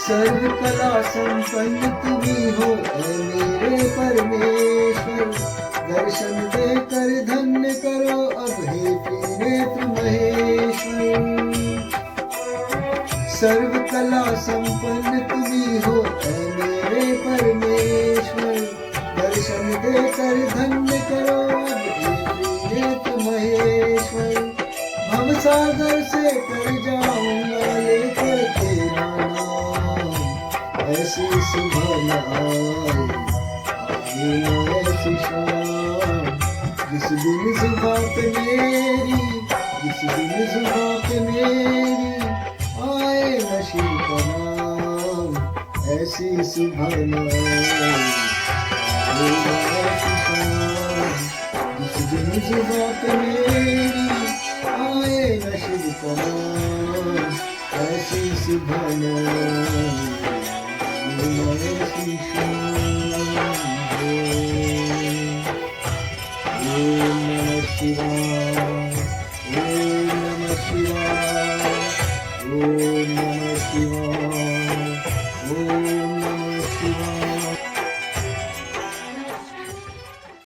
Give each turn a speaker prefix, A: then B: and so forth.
A: सर्व कला संपन्न तुम्ही हो ऐ मेरे परमेश्वर, दर्शन देकर धन्य करो अब हे त्रिनेत्र महेश्वर। सर्व कला संपन्न तुम्ही हो ऐ मेरे परमेश्वर, दर्शन देकर धन्य करो अब हे त्रिनेत्र महेश्वर। भवसागर से कर जाऊंगा लेकर तेरा नाम, ऐसी सुबह न आए ऐसी शाम, जिस दिन सुबह पे मेरी, जिस दिन सुबह पे मेरी आए नशीब का नाम, ऐसी सुबह न आए ऐसी शाम, जिस दिन सुबह पे मेरी आए नशीब का नाम, ऐसी सुबह न